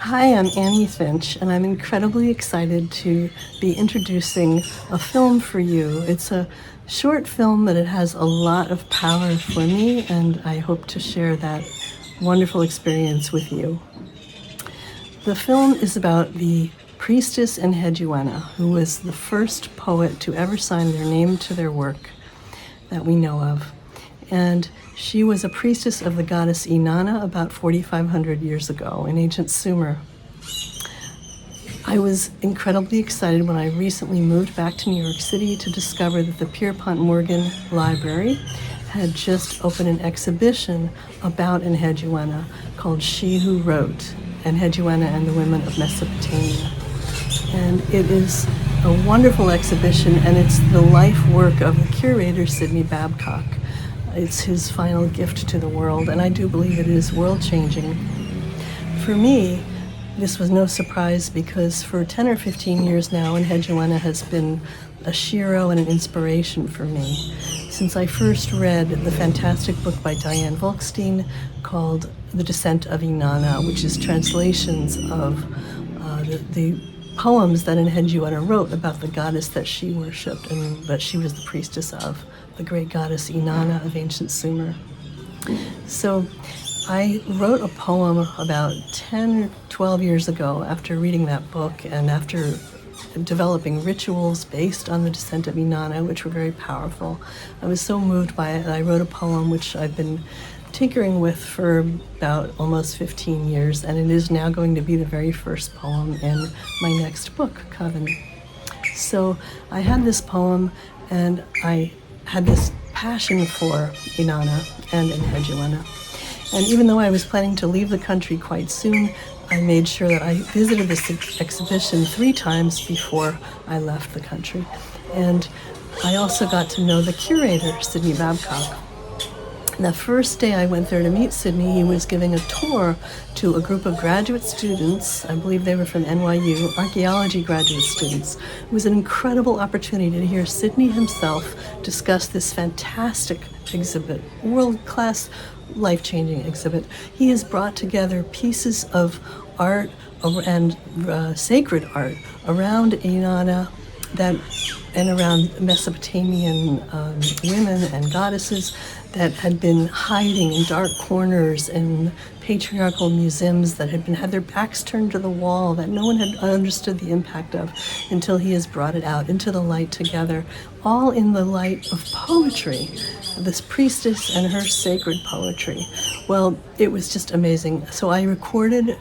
Hi, I'm Annie Finch, and I'm incredibly excited to be introducing a film for you. It's a short film, but it has a lot of power for me, and I hope to share that wonderful experience with you. The film is about the priestess Enheduanna, who was the first poet to ever sign their name to their work that we know of. And she was a priestess of the goddess Inanna about 4,500 years ago in ancient Sumer. I was incredibly excited when I recently moved back to New York City to discover that the Pierpont Morgan Library had just opened an exhibition about Enheduanna called She Who Wrote, Enheduanna and the Women of Mesopotamia. And it is a wonderful exhibition, and it's the life work of the curator, Sidney Babcock. It's his final gift to the world, and I do believe it is world-changing. For me, this was no surprise because for 10 or 15 years now, Enheduanna has been a shiro and an inspiration for me. Since I first read the fantastic book by Diane Volkstein called The Descent of Inanna, which is translations of the poems that Enheduanna wrote about the goddess that she worshipped and that she was the priestess of, the great goddess Inanna of ancient Sumer. So I wrote a poem about 10 or 12 years ago after reading that book and after developing rituals based on the descent of Inanna, which were very powerful. I was so moved by it, and I wrote a poem which I've been tinkering with for about almost 15 years, and it is now going to be the very first poem in my next book, Coven. So I had this poem, and I had this passion for Inanna and Enheduanna. And even though I was planning to leave the country quite soon, I made sure that I visited this exhibition 3 times before I left the country. And I also got to know the curator, Sidney Babcock. The first day I went there to meet Sidney, he was giving a tour to a group of graduate students. I believe they were from NYU, archaeology graduate students. It was an incredible opportunity to hear Sidney himself discuss this fantastic exhibit, world-class, life-changing exhibit. He has brought together pieces of art and sacred art around Inanna and around Mesopotamian women and goddesses that had been hiding in dark corners in patriarchal museums that had their backs turned to the wall, that no one had understood the impact of until he has brought it out into the light together, all in the light of poetry, this priestess and her sacred poetry. Well, it was just amazing. So I recorded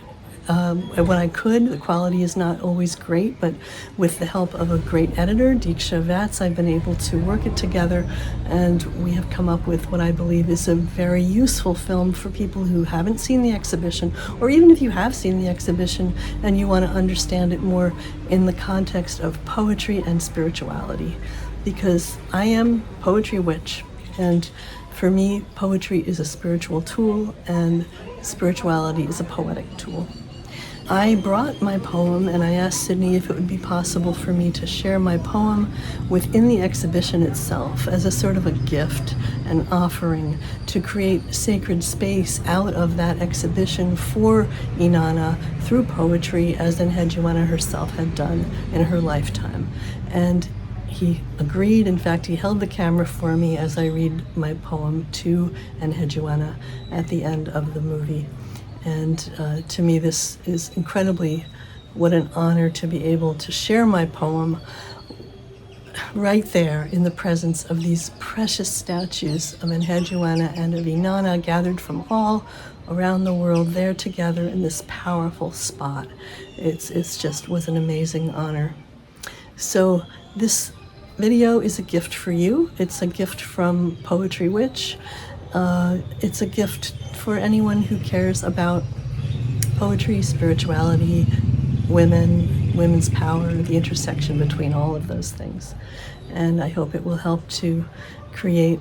when I could. The quality is not always great, but with the help of a great editor, Diksha Vats, I've been able to work it together, and we have come up with what I believe is a very useful film for people who haven't seen the exhibition, or even if you have seen the exhibition and you want to understand it more in the context of poetry and spirituality, because I am poetry witch, and for me, poetry is a spiritual tool, and spirituality is a poetic tool. I brought my poem, and I asked Sidney if it would be possible for me to share my poem within the exhibition itself as a sort of a gift, an offering, to create sacred space out of that exhibition for Inanna through poetry, as Enheduanna herself had done in her lifetime. And he agreed. In fact, he held the camera for me as I read my poem to Enheduanna at the end of the movie. And to me, this is incredibly, what an honor to be able to share my poem right there in the presence of these precious statues of Enheduanna and of Inanna, gathered from all around the world, there together in this powerful spot. It's just was an amazing honor. So this video is a gift for you. It's a gift from Poetry Witch. It's a gift for anyone who cares about poetry, spirituality, women's power, the intersection between all of those things. And I hope it will help to create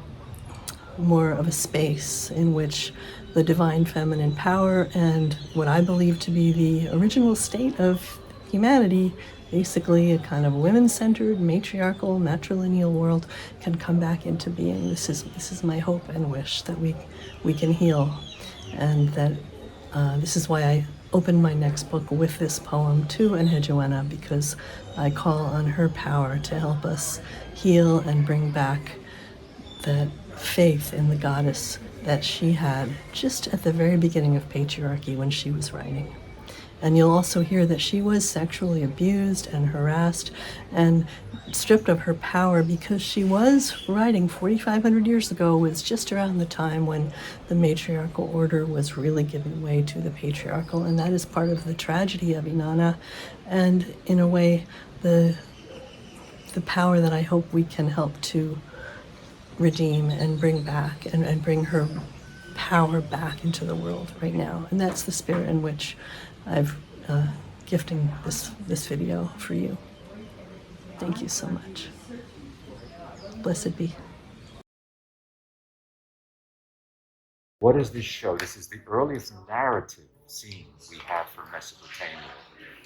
more of a space in which the divine feminine power and what I believe to be the original state of humanity, basically a kind of women-centered, matriarchal, matrilineal world, can come back into being. This is my hope and wish, that we can heal, and that this is why I open my next book with this poem to Enheduanna because I call on her power to help us heal and bring back that faith in the goddess that she had just at the very beginning of patriarchy when she was writing. And you'll also hear that she was sexually abused and harassed and stripped of her power because she was writing 4,500 years ago, was just around the time when the matriarchal order was really giving way to the patriarchal. And that is part of the tragedy of Inanna. And in a way, the power that I hope we can help to redeem and bring back and bring her power back into the world right now. And that's the spirit in which I've gifting this video for you. Thank you so much. Blessed be. What does this show? This is the earliest narrative scene we have for Mesopotamia.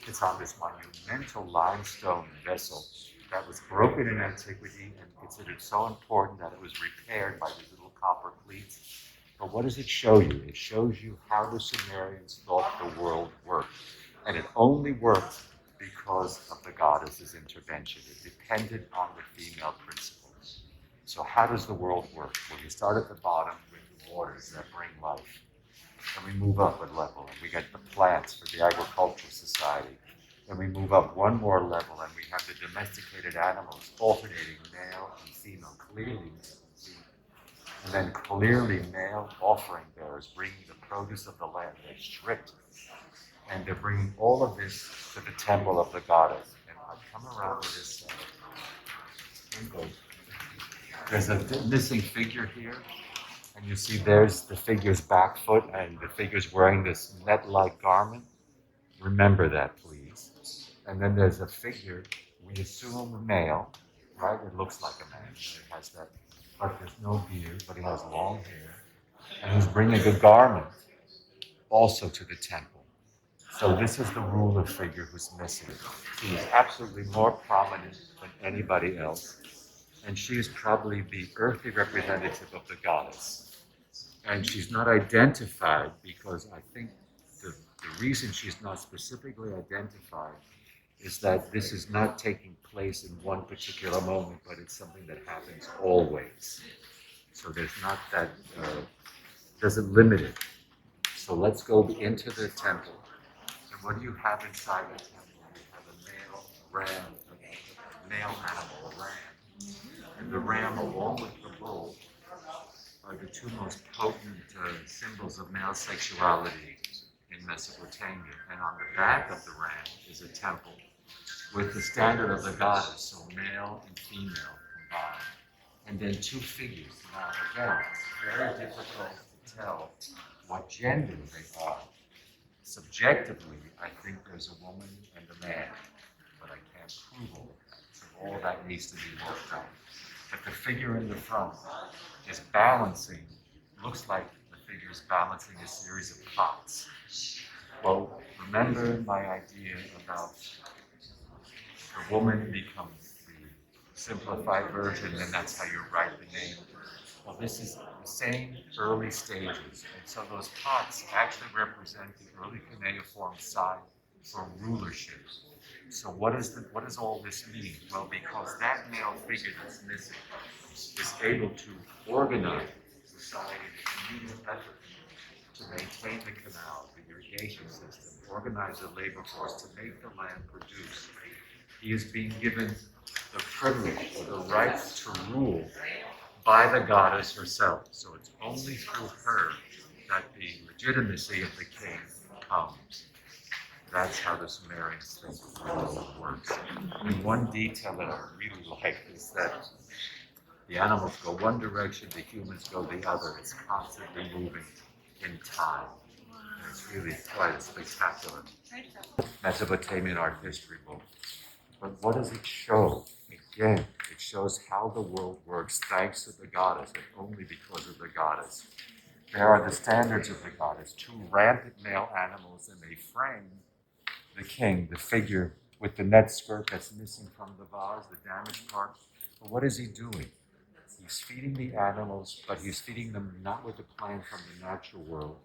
It's on this monumental limestone vessel that was broken in antiquity and considered so important that it was repaired by these little copper cleats. But what does it show you? It shows you how the Sumerians thought the world worked. And it only worked because of the goddess's intervention. It depended on the female principles. So how does the world work? Well, you start at the bottom with the waters that bring life. And we move up a level, and we get the plants for the agricultural society. And we move up one more level, and we have the domesticated animals alternating male and female, clearly. And then clearly male offering bearers bringing the produce of the land. They're stripped. And they're bringing all of this to the temple of the goddess. And I come around with this. There's a missing figure here. And you see there's the figure's back foot, and the figure's wearing this net-like garment. Remember that, please. And then there's a figure, we assume male, right? It looks like a man. It has that, but there's no beard, but he has long hair. And he's bringing a garment also to the temple. So this is the ruler figure who's missing. She is absolutely more prominent than anybody else. And she is probably the earthly representative of the goddess. And she's not identified because I think the reason she's not specifically identified is that this is not taking place in one particular moment, but it's something that happens always. So there's not that, doesn't limit it. So let's go into the temple. And what do you have inside the temple? You have a male ram, a male animal, a ram. And the ram, along with the bull, are the two most potent symbols of male sexuality in Mesopotamia. And on the back of the ram is a temple with the standard of the goddess, so male and female combined. And then two figures. Now, again, it's very difficult to tell what gender they are. Subjectively, I think there's a woman and a man, but I can't prove all of that. So all that needs to be worked out. But the figure in the front is balancing, looks like the figure is balancing a series of pots. Well, remember my idea about the woman becomes the simplified version, and that's how you write the name. Well, this is the same early stages, and so those pots actually represent the early cuneiform sign for rulership. So what does all this mean? Well, because that male figure that's missing is able to organize society in communal effort to maintain the canal, the irrigation system, organize the labor force to make the land produce. He is being given the privilege or the rights to rule by the goddess herself. So it's only through her that the legitimacy of the king comes. That's how the Sumerians think the world works. And one detail that I really like is that the animals go one direction, the humans go the other. It's constantly moving in time. And it's really quite a spectacular Mesopotamian art history book. But what does it show? Again, it shows how the world works thanks to the goddess and only because of the goddess. There are the standards of the goddess, two rampant male animals, and they frame the king, the figure with the net skirt that's missing from the vase, the damaged part. But what is he doing? He's feeding the animals, but he's feeding them not with a plan from the natural world,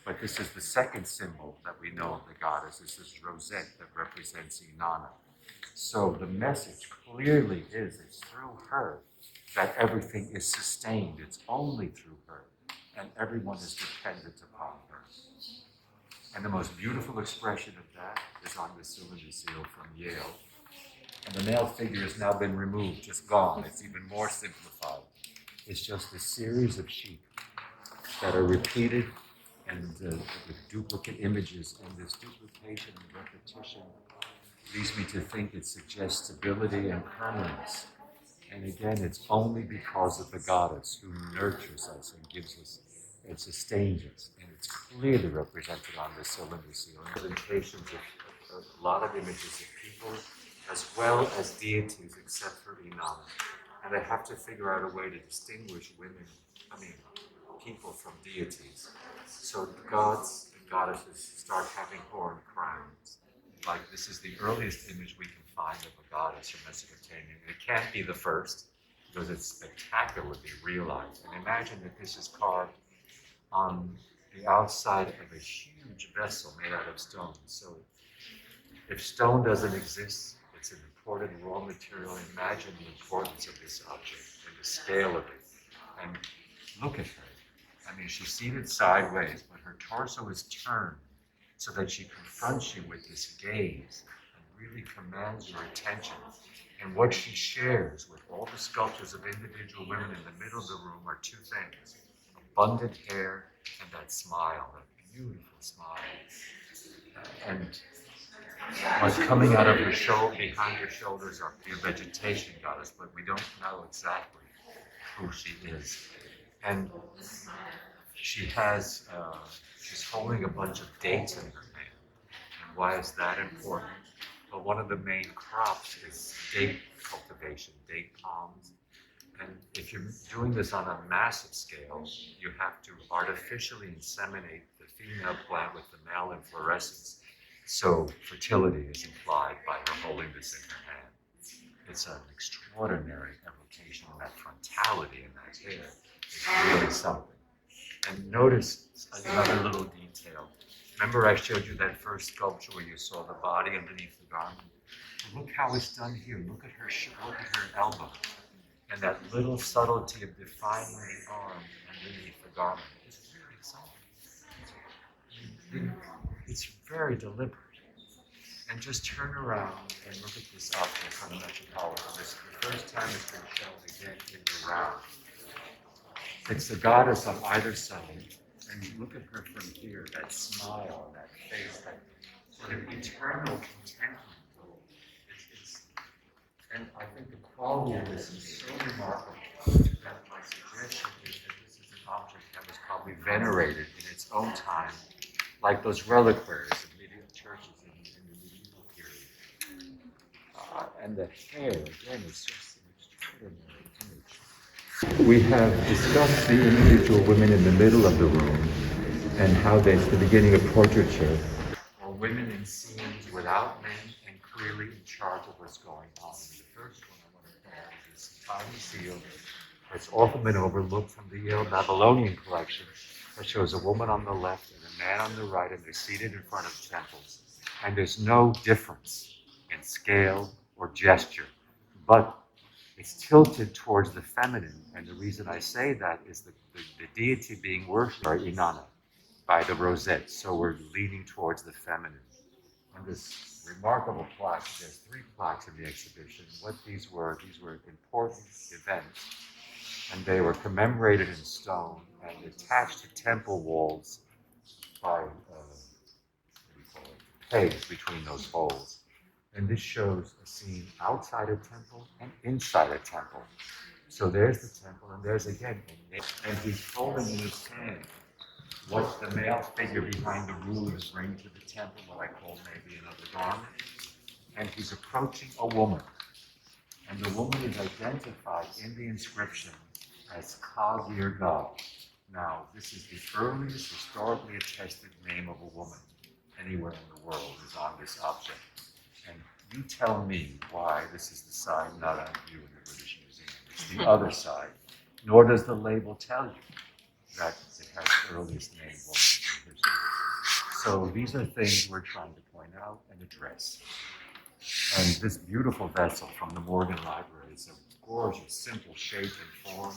But this is the second symbol that we know of the goddess. This is rosette that represents Inanna. So the message clearly is it's through her that everything is sustained. It's only through her. And everyone is dependent upon her. And the most beautiful expression of that is on the cylinder seal from Yale. And the male figure has now been removed, just gone. It's even more simplified. It's just a series of sheep that are repeated and with duplicate images. And this duplication and repetition leads me to think it suggests stability and permanence. And again, it's only because of the goddess who nurtures us and gives us and sustains us. And it's clearly represented on this cylinder seal. Representations of a lot of images of people as well as deities, except for Inanna. And they have to figure out a way to distinguish people from deities. So the gods and goddesses start having horn crowns. Like this is the earliest image we can find of a goddess from Mesopotamia. It can't be the first because it's spectacularly realized. And imagine that this is carved on the outside of a huge vessel made out of stone. So if stone doesn't exist, it's an important raw material. Imagine the importance of this object and the scale of it. And look at her. She's seated sideways, but her torso is turned so that she confronts you with this gaze and really commands your attention. And what she shares with all the sculptures of individual women in the middle of the room are two things: abundant hair and that smile, that beautiful smile. And what's coming out of her shoulder, behind her shoulders, are the vegetation goddess, but we don't know exactly who she is. And she's holding a bunch of dates in her hand. And why is that important? Well, one of the main crops is date cultivation, date palms. And if you're doing this on a massive scale, you have to artificially inseminate the female plant with the male inflorescence. So fertility is implied by her holding this in her hand. It's an extraordinary evocation, and that frontality in that hair is really something. And notice another little detail. Remember I showed you that first sculpture where you saw the body underneath the garment? Look how it's done here. Look at her elbow. And that little subtlety of defining the arm underneath the garment is really something. It's very deliberate. And just turn around and look at this object on the Metropolitan. This is the first time it's been shown again in the round. It's the goddess on either side. And you look at her from here, that smile, that face, that sort of eternal contentment. And I think the quality of this is so remarkable that my suggestion is that this is an object that was probably venerated in its own time, like those reliquaries of medieval churches in the medieval period. And the hair, again, is just an extraordinary image. We have discussed the individual women in the middle of the room and how it's the beginning of portraiture, or women in scenes without men and clearly in charge of what's going on. The first one I want to point out is this tiny seal that's often been overlooked from the Yale Babylonian collection that shows a woman on the left and a man on the right, and they're seated in front of temples. And there's no difference in scale or gesture, but it's tilted towards the feminine. And the reason I say that is the deity being worshipped by Inanna, by the rosette. So we're leaning towards the feminine. And this remarkable plaque, there's 3 plaques in the exhibition. What these were important events, and they were commemorated in stone and attached to temple walls by pegs between those holes. And this shows a scene outside a temple and inside a temple. So there's the temple, and there's again, and he's holding in his hand what the male figure behind the rulers bring to the temple, what I call maybe another garment. And he's approaching a woman. And the woman is identified in the inscription as Kagir God. Now, this is the earliest historically attested name of a woman anywhere in the world is on this object. And you tell me why this is the side not on view in the British Museum. It's the other side. Nor does the label tell you that it has the earliest named woman in history. So these are things we're trying to point out and address. And this beautiful vessel from the Morgan Library is a gorgeous, simple shape and form.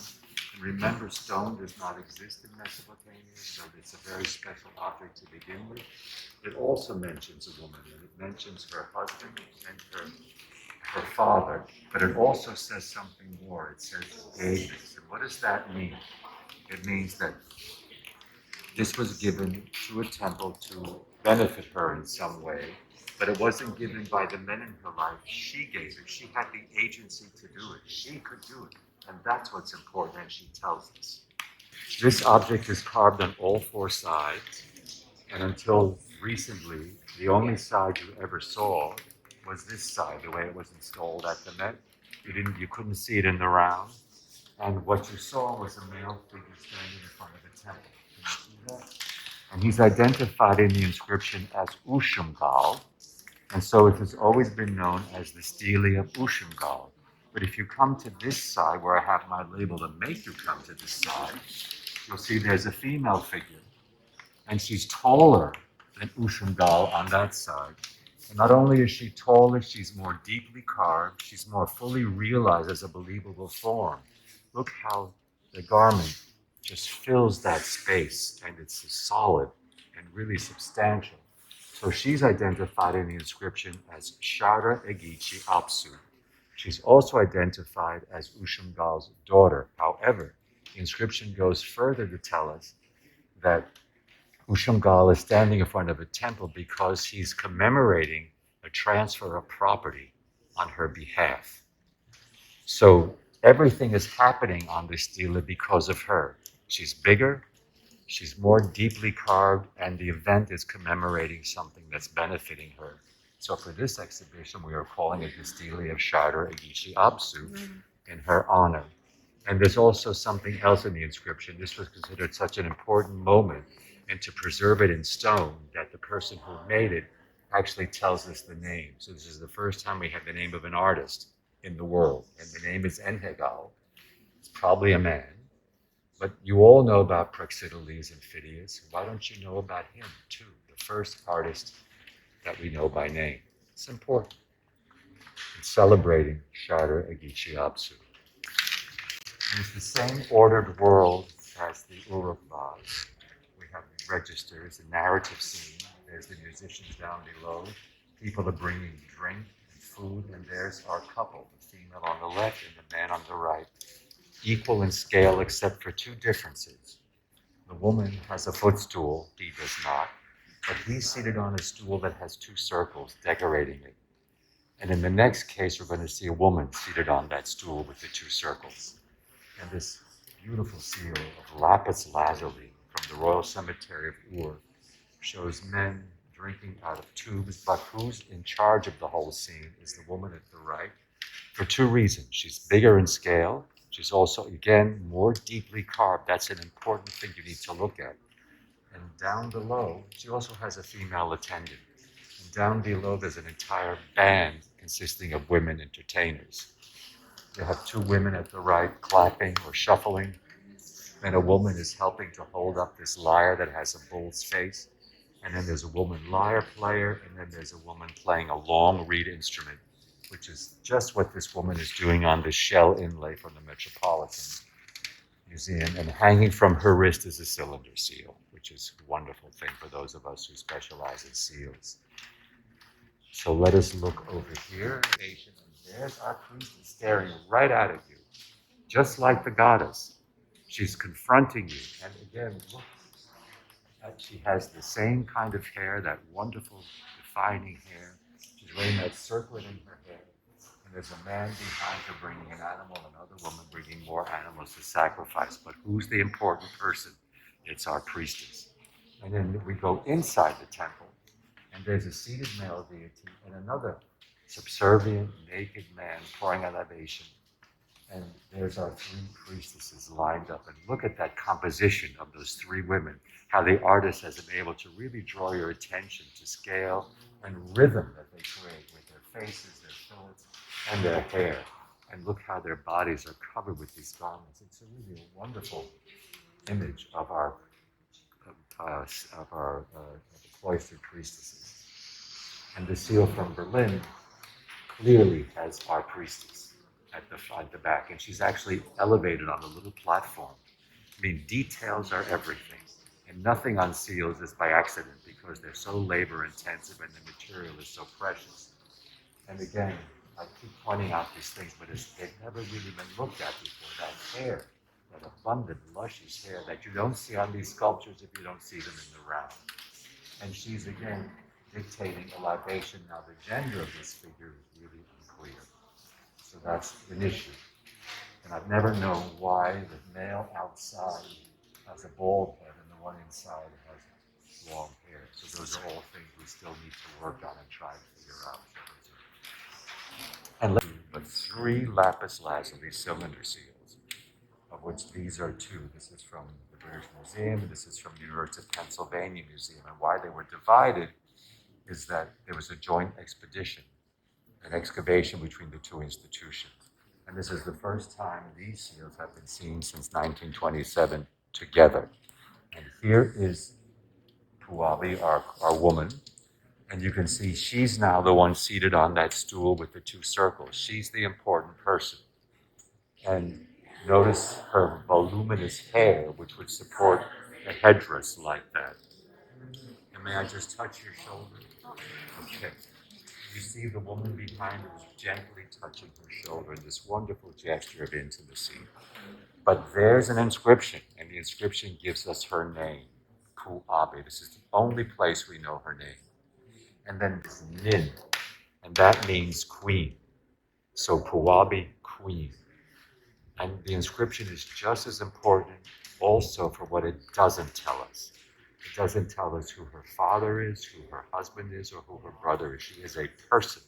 And remember, stone does not exist in Mesopotamia, so it's a very special object to begin with. It also mentions a woman, and it mentions her husband and her father, but it also says something more. It says Davis. And what does that mean? It means that this was given to a temple to benefit her in some way, but it wasn't given by the men in her life. She gave it. She had the agency to do it. She could do it. And that's what's important, and she tells us. This object is carved on all four sides, and until recently, the only side you ever saw was this side, the way it was installed at the Met. You couldn't see it in the round, and what you saw was a male figure standing in front of a temple. Can you see that? And he's identified in the inscription as Ushumgal, and so it has always been known as the stele of Ushumgal. But if you come to this side, where I have my label to make you come to this side, you'll see there's a female figure, and she's taller than Ushumgal on that side. And not only is she taller, she's more deeply carved, she's more fully realized as a believable form. Look how the garment just fills that space, and it's solid and really substantial. So she's identified in the inscription as Shara Egichi Apsu. She's also identified as Ushumgal's daughter. However, the inscription goes further to tell us that Ushumgal is standing in front of a temple because he's commemorating a transfer of property on her behalf. So everything is happening on this stela because of her. She's bigger, she's more deeply carved, and the event is commemorating something that's benefiting her. So for this exhibition, we are calling it the Stele of Shara Egichi Apsu in her honor. And there's also something else in the inscription. This was considered such an important moment, and to preserve it in stone, that the person who made it actually tells us the name. So this is the first time we have the name of an artist in the world, and the name is Enheduanna. It's probably a man. But you all know about Praxiteles and Phidias. Why don't you know about him too? The first artist that we know by name. It's important. It's celebrating Shara Egichi Apsu. It's the same ordered world as the Uruk vase. We have the registers, the narrative scene. There's the musicians down below. People are bringing drink and food, and there's our couple, the female on the left and the man on the right, equal in scale except for two differences. The woman has a footstool, he does not, but he's seated on a stool that has two circles decorating it. And in the next case, we're going to see a woman seated on that stool with the two circles. And this beautiful seal of lapis lazuli from the Royal Cemetery of Ur shows men drinking out of tubes, but who's in charge of the whole scene is the woman at the right, for two reasons. She's bigger in scale. She's also, again, more deeply carved. That's an important thing you need to look at. And down below, she also has a female attendant. And down below, there's an entire band consisting of women entertainers. You have two women at the right clapping or shuffling, and a woman is helping to hold up this lyre that has a bull's face. And then there's a woman lyre player, and then there's a woman playing a long reed instrument, which is just what this woman is doing on the shell inlay from the Metropolitan Museum. And hanging from her wrist is a cylinder seal, which is a wonderful thing for those of us who specialize in seals. So let us look over here. There's our priestess staring right out at you, just like the goddess. She's confronting you. And again, look, she has the same kind of hair, that wonderful defining hair. She's wearing that circlet in her hair. And there's a man behind her bringing an animal, another woman bringing more animals to sacrifice. But who's the important person? It's our priestess. And then we go inside the temple, and there's a seated male deity and another subservient, naked man pouring a libation. And there's our three priestesses lined up. And look at that composition of those three women, how the artist has been able to really draw your attention to scale and rhythm that they create with their faces, their fillets, and their hair. And look how their bodies are covered with these garments. It's a really wonderful image of cloistered priestesses. And the seal from Berlin clearly has our priestess at the back, and she's actually elevated on a little platform. I mean, details are everything, and nothing on seals is by accident because they're so labor intensive and the material is so precious. And again, I keep pointing out these things, but they've never really been looked at before. That hair, that abundant, luscious hair that you don't see on these sculptures if you don't see them in the round. And she's again dictating a libation. Now, the gender of this figure is really unclear. So that's an issue. And I've never known why the male outside has a bald head and the one inside has long hair. So those are all things we still need to work on and try to figure out. And but 3 lapis lazuli cylinder seals, of which these are 2. This is from the British Museum, and this is from the University of Pennsylvania Museum. And why they were divided is that there was a joint expedition, an excavation between the 2 institutions. And this is the first time these seals have been seen since 1927 together. And here is Puabi, our woman. And you can see she's now the one seated on that stool with the 2 circles. She's the important person. And notice her voluminous hair, which would support a headdress like that. And may I just touch your shoulder? Okay. You see the woman behind her is gently touching her shoulder in this wonderful gesture of intimacy. But there's an inscription, and the inscription gives us her name, Puabi. This is the only place we know her name. And then this Nin, and that means queen. So Puabi, queen. And the inscription is just as important also for what it doesn't tell us. It doesn't tell us who her father is, who her husband is, or who her brother is. She is a person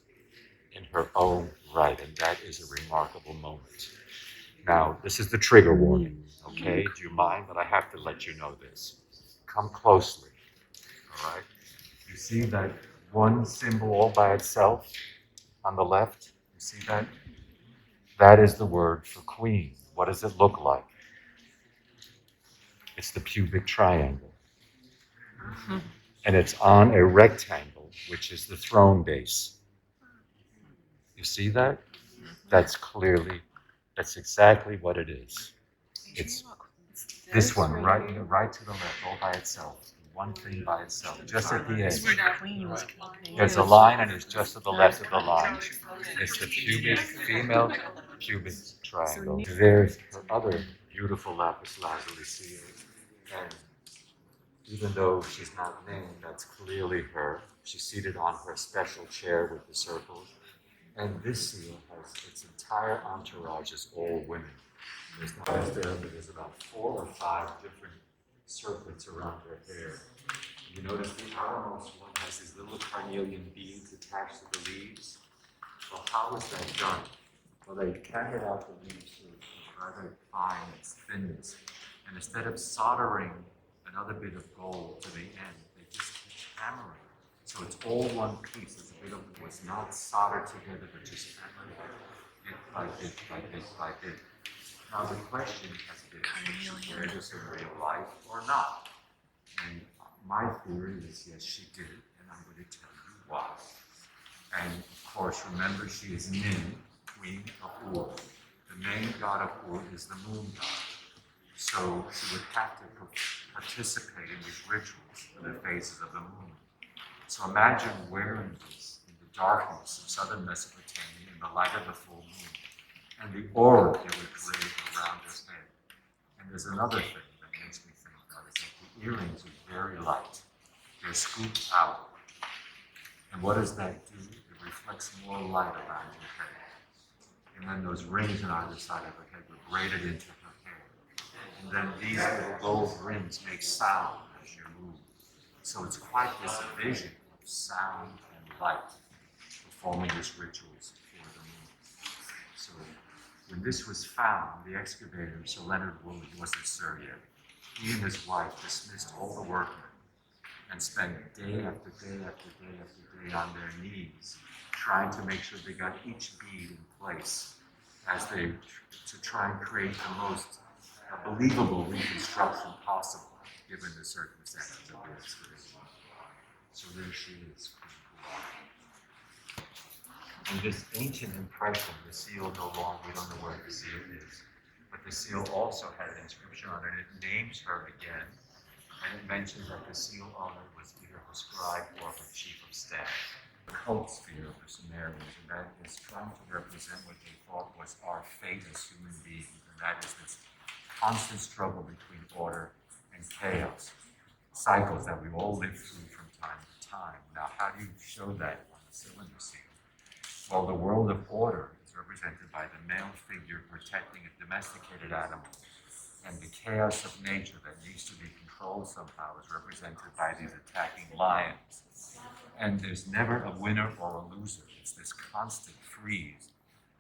in her own right, and that is a remarkable moment. Now, this is the trigger warning, okay? Do you mind? But I have to let you know this. Come closely, all right? You see that one symbol all by itself on the left? You see that? That is the word for queen. What does it look like? It's the pubic triangle. And it's on a rectangle, which is the throne base. You see that? That's exactly what it is. It's this one, right to the left, all by itself. One thing by itself, just at the edge. There's a line, and it's just to the left of the line. It's the female pubic triangle. There's her other beautiful lapis lazuli seal. And even though she's not named, that's clearly her. She's seated on her special chair with the circles. And this seal has its entire entourage is all women. There's about 4 or 5 different circlets around her hair. You notice the outermost one has these little carnelian beads attached to the leaves. Well, how was that done? Well, they carried out the leaves to rather fine its thinness. And instead of soldering another bit of gold to the end, they just keep hammering. So it's all one piece. It's a bit of what's not soldered together, but just hammered bit by bit by bit by bit. Now the question has been, should she wear this in real life or not? And my theory is yes, she did, and I'm going to tell you why. And of course, remember, she is Nin, queen of Ur. The main god of Ur is the moon god. So she would have to participate in these rituals in the phases of the moon. So imagine wearing this in the darkness of southern Mesopotamia in the light of the full moon, and the aura it would create around his head. And there's another thing that makes me think about it, is that the earrings are very light. They're scooped out. And what does that do? It reflects more light around your head. And then those rings on either side of her head were braided into her hair. And then these little gold rings make sound as you move. So it's quite this vision of sound and light performing these rituals for the moon. So when this was found, the excavator, Sir Leonard Woolley, wasn't Sir yet. He and his wife dismissed all the workmen and spent day after day after day after day on their knees trying to make sure they got each bead in place to try and create the most believable reconstruction possible, given the circumstances of the expedition. So there she is. And this ancient impression, the seal no longer, we don't know where the seal is, but the seal also had an inscription on it. It names her again, and it mentions that the seal owner was either her scribe or her chief of staff. The cult sphere of the Sumerians, and that is trying to represent what they thought was our fate as human beings, and that is this constant struggle between order and chaos, cycles that we all live through from time to time. Now, how do you show that on the cylinder seal? Well, the world of order is represented by the male figure protecting a domesticated animal, and the chaos of nature that needs to be controlled somehow is represented by these attacking lions. And there's never a winner or a loser. It's this constant freeze,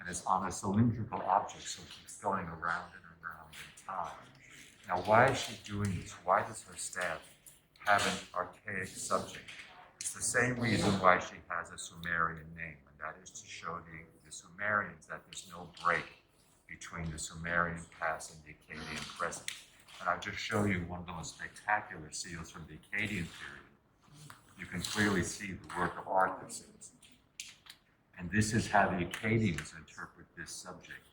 and it's on a cylindrical object, so it keeps going around and around in time. Now, why is she doing this? Why does her staff have an archaic subject? It's the same reason why she has a Sumerian name, and that is to show the Sumerians that there's no break between the Sumerian past and the Akkadian present. And I'll just show you one of the most spectacular seals from the Akkadian period. You can clearly see the work of art this is. And this is how the Akkadians interpret this subject.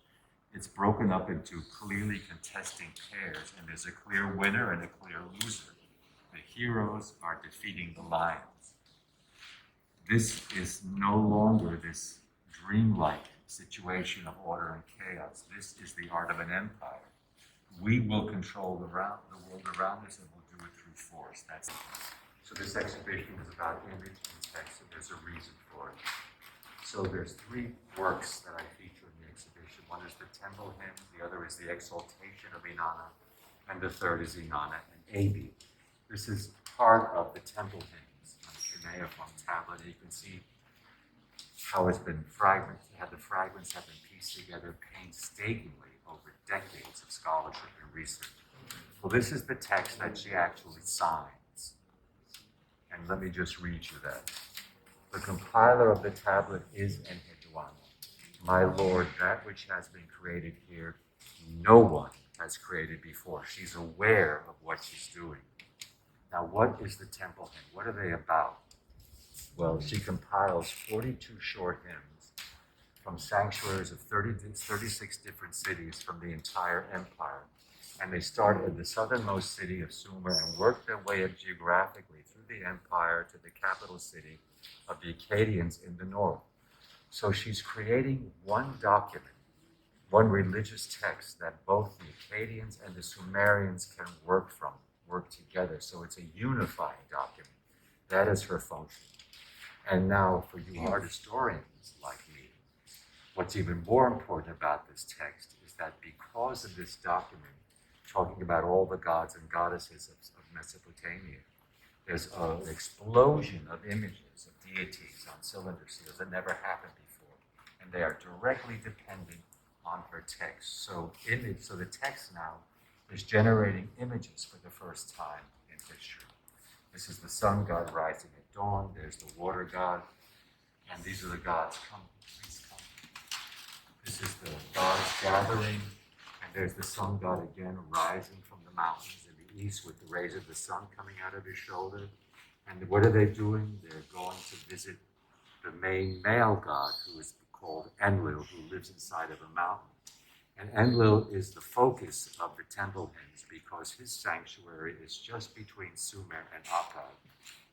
It's broken up into clearly contesting pairs, and there's a clear winner and a clear loser. The heroes are defeating the lions. This is no longer this dreamlike situation of order and chaos. This is the art of an empire. We will control the world around us, and we'll do it through force. So this exhibition is about image and text, and there's a reason for it. So there's three works that I feature in the exhibition. One is the temple hymn, the other is the exaltation of Inanna, and the third is Inanna and Abi. This is part of the temple hymns on the cuneiform tablet. You can see how it's been fragmented, how the fragments have been pieced together painstakingly over decades of scholarship and research. Well, this is the text that she actually signs. And let me just read you that. The compiler of the tablet is Enheduanna. My Lord, that which has been created here, no one has created before. She's aware of what she's doing. Now, what is the temple hymn? What are they about? Well, she compiles 42 short hymns from sanctuaries of 36 different cities from the entire empire. And they start at the southernmost city of Sumer and work their way up geographically through the empire to the capital city of the Akkadians in the north. So she's creating one document, one religious text that both the Akkadians and the Sumerians can work together. So it's a unifying document. That is her function. And now for you art historians like me, what's even more important about this text is that because of this document, talking about all the gods and goddesses of Mesopotamia, there's an explosion of images of deities on cylinder seals that never happened before. And they are directly dependent on her text. So the text now is generating images for the first time in history. This is the sun god rising at dawn. There's the water god. And these are the gods. Come, please come. This is the gods gathering. And there's the sun god again rising from the mountains in the east with the rays of the sun coming out of his shoulder. And what are they doing? They're going to visit the main male god, who is called Enlil, who lives inside of a mountain. And Enlil is the focus of the temple hymns because his sanctuary is just between Sumer and Akkad.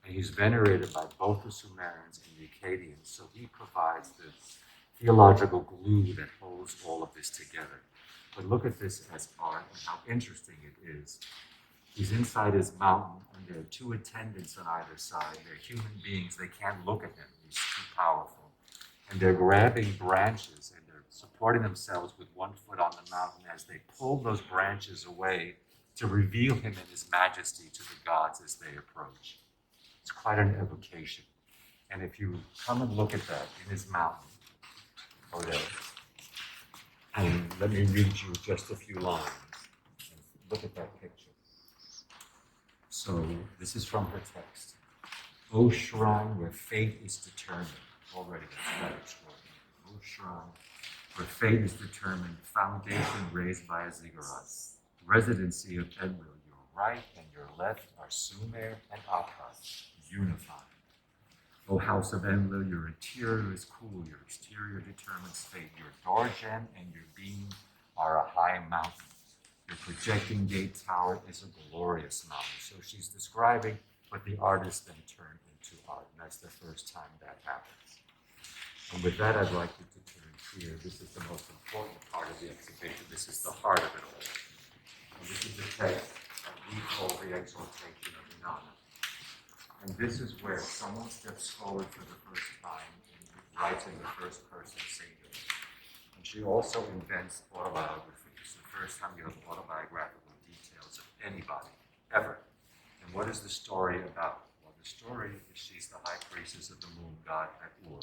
And he's venerated by both the Sumerians and the Akkadians, so he provides the theological glue that holds all of this together. But look at this as art and how interesting it is. He's inside his mountain, and there are two attendants on either side. They're human beings. They can't look at him. He's too powerful. And they're grabbing branches, and they're supporting themselves with one foot on the mountain as they pull those branches away to reveal him in his majesty to the gods as they approach. It's quite an evocation. And if you come and look at that in his mountain, and let me read you just a few lines. Look at that picture. So this is from her text. O shrine where fate is determined. Already that's quite extraordinary. O shrine where fate is determined, foundation raised by a ziggurat, residency of Enlil, your right and your left are Sumer and Akkad, unified. O house of Enlil, your interior is cool, your exterior determines fate. Your Dorjen and your beam are a high mountain. Your projecting gate tower is a glorious mountain. So she's describing what the artist then turned into art, and that's the first time that happens. And with that, I'd like you to turn here. This is the most important part of the exhibition. This is the heart of it all. And this is the text that we call the exaltation of Inanna. And this is where someone steps forward for the first time and writes in the first person singular. And she also invents autobiography. It's the first time you have autobiographical details of anybody, ever. And what is the story about? Well, the story is she's the high priestess of the moon god at Ur.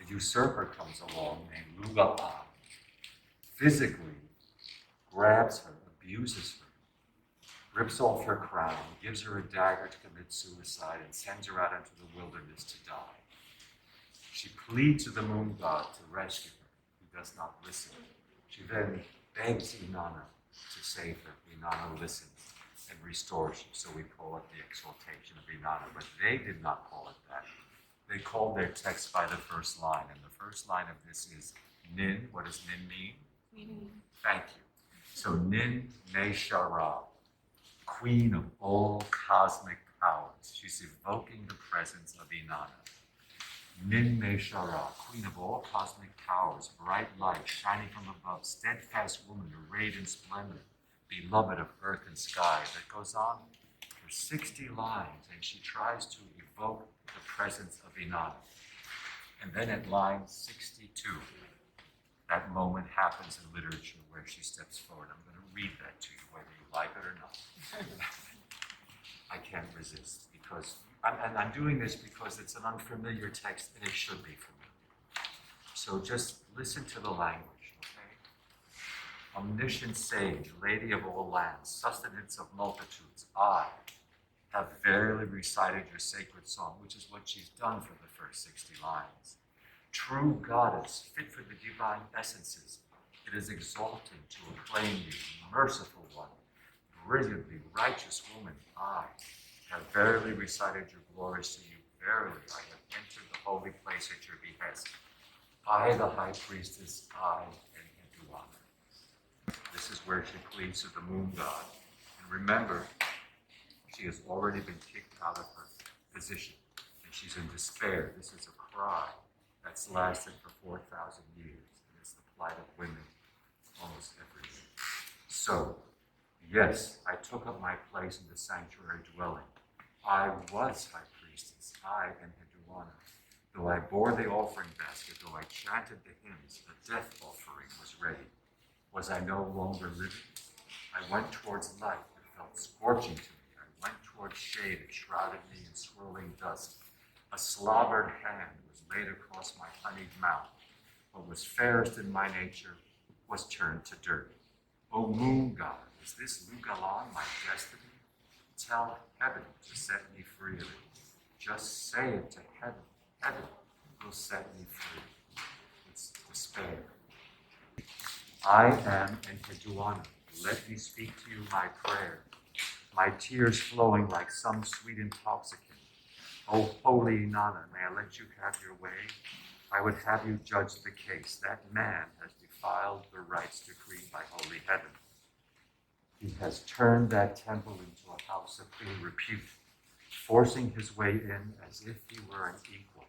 A usurper comes along named Lugalan, physically grabs her, abuses her, rips off her crown, gives her a dagger to commit suicide, and sends her out into the wilderness to die. She pleads to the moon god to rescue her. He does not listen. She then begs Inanna to save her. Inanna listens and restores her. So we call it the exaltation of Inanna. But they did not call it that. They called their text by the first line. And the first line of this is Nin. What does Nin mean? Queen. Thank you. So Nin Meshara, queen of all cosmic powers. She's evoking the presence of Inanna. Nin Meshara, queen of all cosmic powers, bright light shining from above, steadfast woman arrayed in splendor, beloved of earth and sky. That goes on for 60 lines, and she tries to evoke the presence of Inanna. And then at line 62, that moment happens in literature where she steps forward. I'm going to read that to you, whether you like it or not. I can't resist, because, and I'm doing this because it's an unfamiliar text, and it should be familiar. So just listen to the language, okay? Omniscient sage, lady of all lands, sustenance of multitudes, I have verily recited your sacred song, which is what she's done for the first 60 lines. True goddess, fit for the divine essences, it is exalting to acclaim you, merciful one, brilliantly righteous woman, I have verily recited your glories to you. Verily, I have entered the holy place at your behest. I, the high priestess, I, Enheduanna. This is where she pleads to the moon god. And remember, she has already been kicked out of her position, and she's in despair. This is a cry that's lasted for 4,000 years, and it's the plight of women almost everywhere. So, yes, I took up my place in the sanctuary dwelling. I was high priestess, I, Enheduanna. Though I bore the offering basket, though I chanted the hymns, the death offering was ready. Was I no longer living? I went towards light, it felt scorching to me. I went towards shade, it shrouded me in swirling dust. A slobbered hand was laid across my honeyed mouth. What was fairest in my nature was turned to dirt. O moon god, is this Lugalan my destiny? Tell heaven to set me free of it. Just say it to heaven. Heaven will set me free. It's despair. I am Enheduanna. Let me speak to you my prayer. My tears flowing like some sweet intoxicant. O holy Inanna, may I let you have your way? I would have you judge the case. That man has defiled the rights decreed by holy heaven. He has turned that temple into a house of ill repute, forcing his way in as if he were an equal.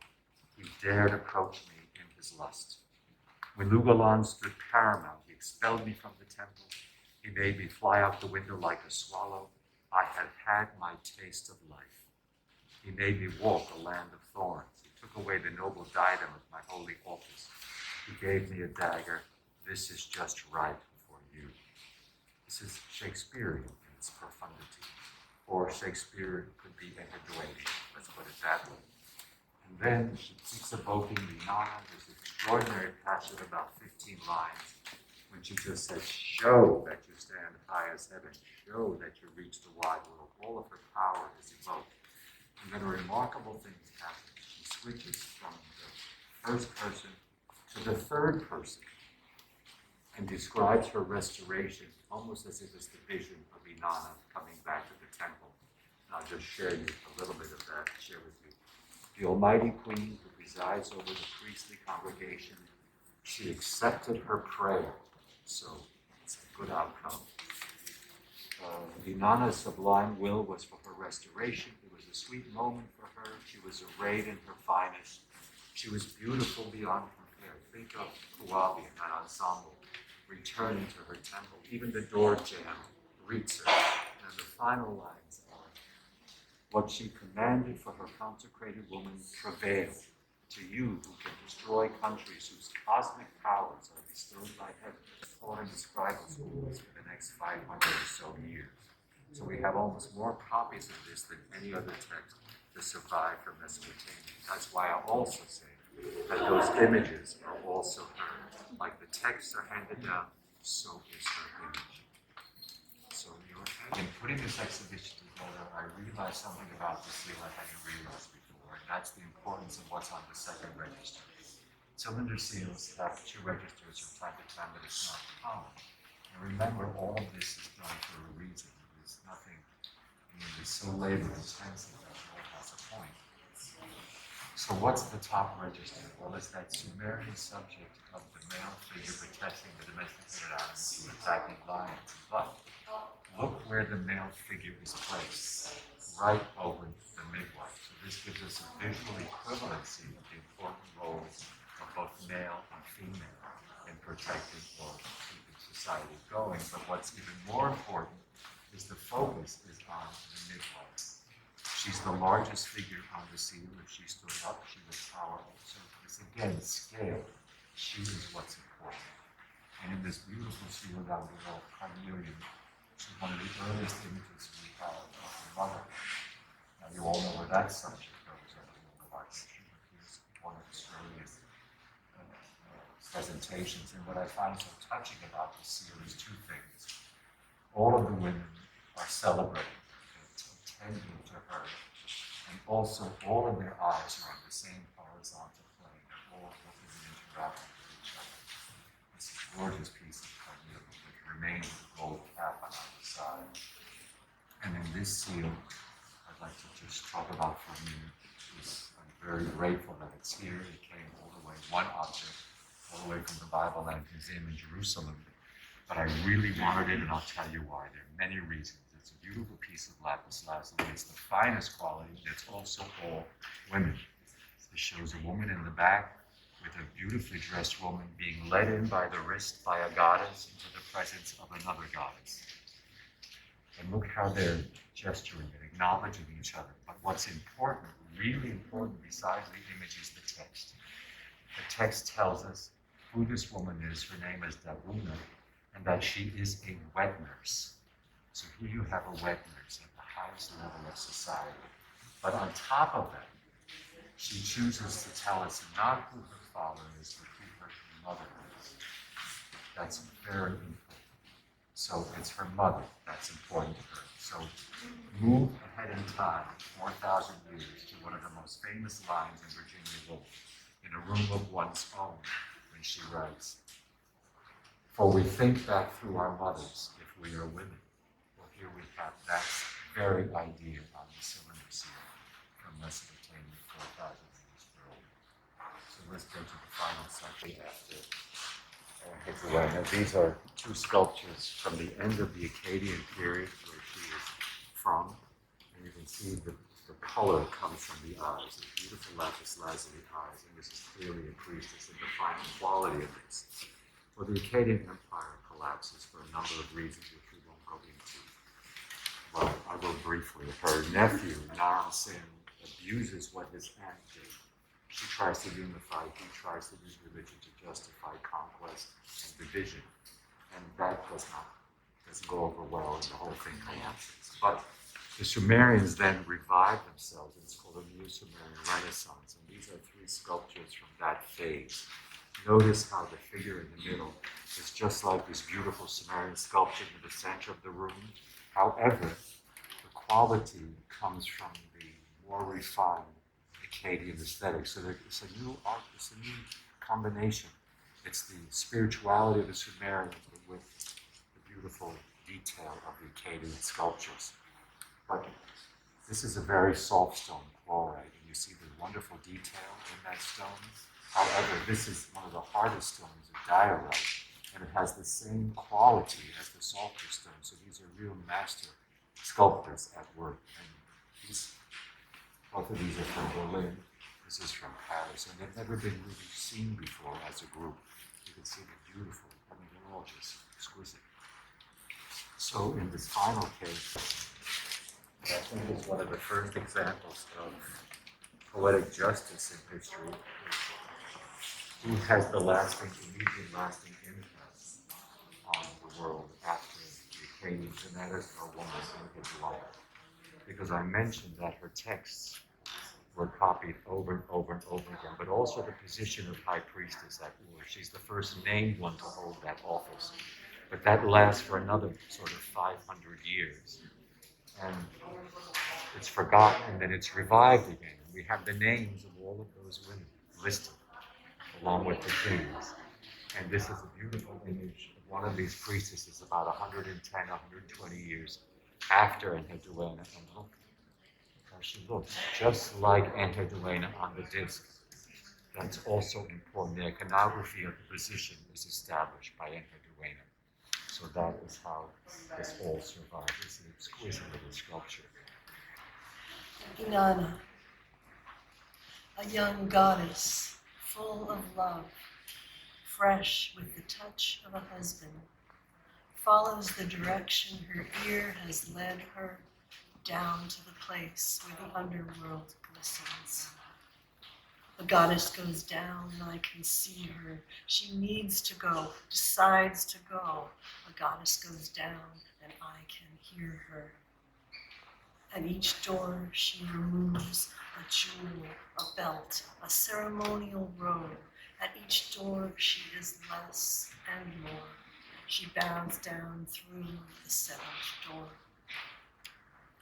He dared approach me in his lust. When Lugalan stood paramount, he expelled me from the temple. He made me fly out the window like a swallow. I had had my taste of life. He made me walk a land of thorns. He took away the noble diadem of my holy office. He gave me a dagger. This is just right for you. This is Shakespearean in its profundity. Or Shakespeare could be Enheduanna. Let's put it that way. And then she keeps evoking Inanna. There's an extraordinary passage about 15 lines when she just says, show that you stand high as heaven. Show that you reach the wide world. All of her power is evoked. And then a remarkable thing happens. She switches from the first person to the third person. and describes her restoration almost as if it's the vision of Inanna coming back to the temple. And I'll just share you a little bit of that, share with you. The Almighty Queen who presides over the priestly congregation, she accepted her prayer, so it's a good outcome. Inanna's sublime will was for her restoration. It was a sweet moment for her. She was arrayed in her finest. She was beautiful beyond compare. Think of Puabi and that ensemble returning to her temple. Even the door jamb greets her. And the final lines are, what she commanded for her consecrated woman prevail. To you who can destroy countries whose cosmic powers are bestowed by heaven, taught in the scribal schools for the next 500 or so years. So we have almost more copies of this than any other text to survive from Mesopotamia. That's why I also say that those images are also hers. Like the texts are handed down, so is her image. So in putting this exhibition together, I realized something about the seal I hadn't realized before, and that's the importance of what's on the second register. Cylinder seals have 2 registers from time to time, but it's not common. And remember, all of this is done for a reason. There's nothing, it's so labor intensive that it all has a point. So what's the top register? Well, it's that Sumerian subject of the male figure protecting the domesticated animals from attacking lions. But look where the male figure is placed, right over the midwife. So this gives us a visual equivalency of the important roles of both male and female in protecting or keeping society going. But what's even more important is the focus is on the midwife. She's the largest figure on the seal. If she stood up, she would tower. So it's again scale. She is what's important. And in this beautiful seal down below, Carnelian, she's one of the earliest images we have of the mother. Now you all know where that subject goes. I don't know why. Here's one of its earliest presentations. And what I find so touching about the seal is 2 things. All of the women are celebrating, attending to her, and also all of their eyes are on the same horizontal plane. They're all looking and interacting with each other. It's a gorgeous piece of carnelian with the remaining gold cap on either side. And in this seal, I'd like to just talk about for a minute. I'm very grateful that it's here. It came all the way, one object, all the way from the Bible Land Museum in Jerusalem. But I really wanted it, and I'll tell you why. There are many reasons. It's a beautiful piece of lapis lazuli. It's the finest quality. It's also all women. It shows a woman in the back with a beautifully dressed woman being led in by the wrist by a goddess into the presence of another goddess. And look how they're gesturing and acknowledging each other. But what's important, really important besides the image is the text. The text tells us who this woman is. Her name is Dabuna, and that she is a wet nurse. So here you have a wet nurse at the highest level of society. But on top of that, she chooses to tell us not who her father is, but who her mother is. That's very important. So it's her mother that's important to her. So move ahead in time 4,000 years to one of the most famous lines in Virginia Woolf, in a room of one's own, when she writes, "For we think back through our mothers if we are women." Well, here we have that very idea on the cylinder seal from Mesopotamia 4,000 years earlier. So let's go to the final section after Enheduanna. These are 2 sculptures from the end of the Akkadian period where she is from. And you can see the color comes from the eyes, the beautiful lapis lazuli eyes. And this is clearly a priestess, and the final quality of this. Well, the Akkadian Empire collapses for a number of reasons which we won't go into. Well, I will briefly. Her nephew, Naram-Sin, abuses what his aunt did. She tries to unify, he tries to use religion to justify conquest and division. And that doesn't go over well, and the whole thing collapses. But the Sumerians then revive themselves, and it's called a New Sumerian Renaissance. And these are 3 sculptures from that phase. Notice how the figure in the middle is just like this beautiful Sumerian sculpture in the center of the room. However, the quality comes from the more refined Akkadian aesthetic. So it's a new art, it's a new combination. It's the spirituality of the Sumerians, but with the beautiful detail of the Akkadian sculptures. But this is a very soft stone, chlorite, and you see the wonderful detail in that stone. However, this is one of the hardest stones, a diorite, and it has the same quality as the softer stone. So these are real master sculptors at work. And both of these are from Berlin. This is from Paris, and they've never been really seen before as a group. You can see they're beautiful. I mean, they're all just exquisite. So in this final case, I think it's one of the first examples of poetic justice in history. Who has the immediate lasting impact on the world after the Akkadians, and that is our woman, Enheduanna. Because I mentioned that her texts were copied over and over and over again, but also the position of high priestess at war. She's the first named one to hold that office. But that lasts for another sort of 500 years. And it's forgotten, and then it's revived again. And we have the names of all of those women listed, along with the kings. And this is a beautiful image of one of these priestesses about 110, 120 years after Enheduanna. And look how she looks, just like Enheduanna on the disc. That's also important. The iconography of the position is established by Enheduanna. So that is how this all survives. It's an exquisite little sculpture. Inanna, a young goddess full of love, fresh with the touch of a husband, follows the direction her ear has led her down to the place where the underworld glistens. The goddess goes down, and I can see her. She needs to go, decides to go. The goddess goes down, and I can hear her. At each door she removes a jewel, a belt, a ceremonial robe. At each door she is less and more. She bows down through the seventh door.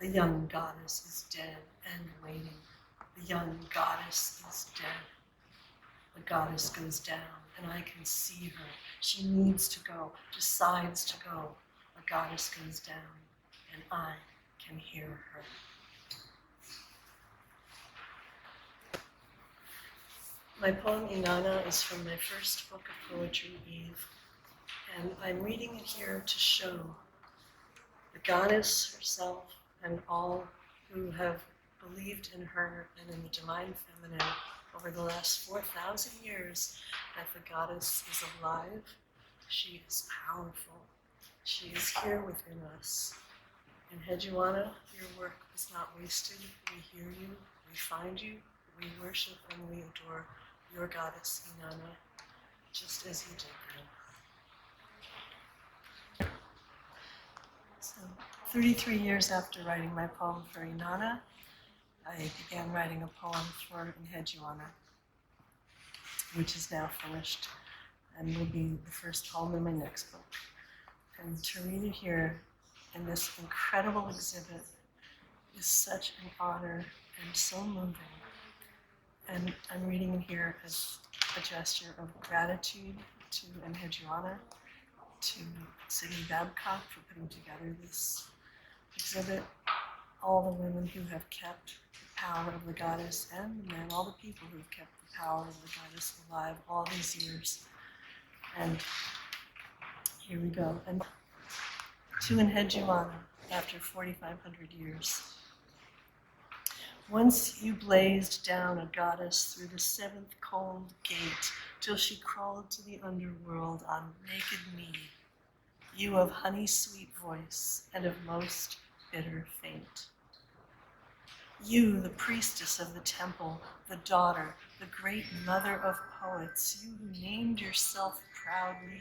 The young goddess is dead and waiting. The young goddess is dead. The goddess goes down, and I can see her. She needs to go, decides to go. The goddess goes down, and I can hear her. My poem Inanna is from my first book of poetry, Eve, and I'm reading it here to show the goddess herself and all who have believed in her and in the divine feminine over the last 4,000 years that the goddess is alive. She is powerful. She is here within us. Enheduanna, your work was not wasted. We hear you, we find you, we worship and we adore your goddess Inanna, just as you did then. So, 33 years after writing my poem for Inanna, I began writing a poem for Enheduanna, which is now finished and will be the first poem in my next book. And to read it here in this incredible exhibit is such an honor and so moving. And I'm reading it here as a gesture of gratitude to Enheduanna, to Sidney Babcock for putting together this exhibit, all the women who have kept the power of the goddess, and the men, all the people who have kept the power of the goddess alive all these years. And here we go. And to Enheduanna, after 4,500 years. Once you blazed down a goddess through the seventh cold gate till she crawled to the underworld on naked knee, you of honey-sweet voice and of most bitter fate. You, the priestess of the temple, the daughter, the great mother of poets, you who named yourself proudly,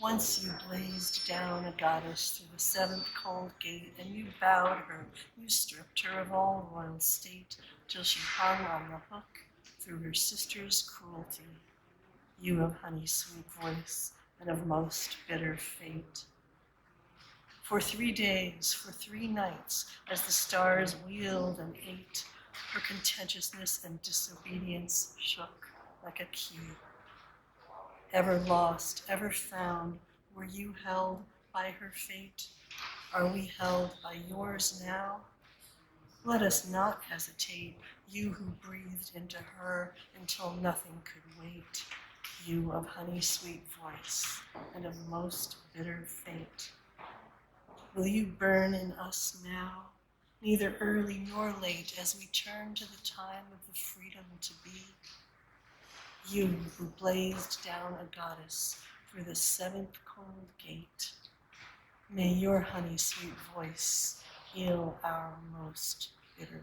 once you blazed down a goddess through the seventh cold gate, and you bowed her, you stripped her of all royal state, till she hung on the hook through her sister's cruelty. You of honey-sweet voice and of most bitter fate. For 3 days, for 3 nights, as the stars wheeled and ate, her contentiousness and disobedience shook like a key. Ever lost, ever found, were you held by her fate? Are we held by yours now? Let us not hesitate, you who breathed into her until nothing could wait, you of honey-sweet voice and of most bitter fate. Will you burn in us now, neither early nor late, as we turn to the time of the freedom to be? You who blazed down a goddess through the seventh cold gate, may your honey-sweet voice heal our most bitter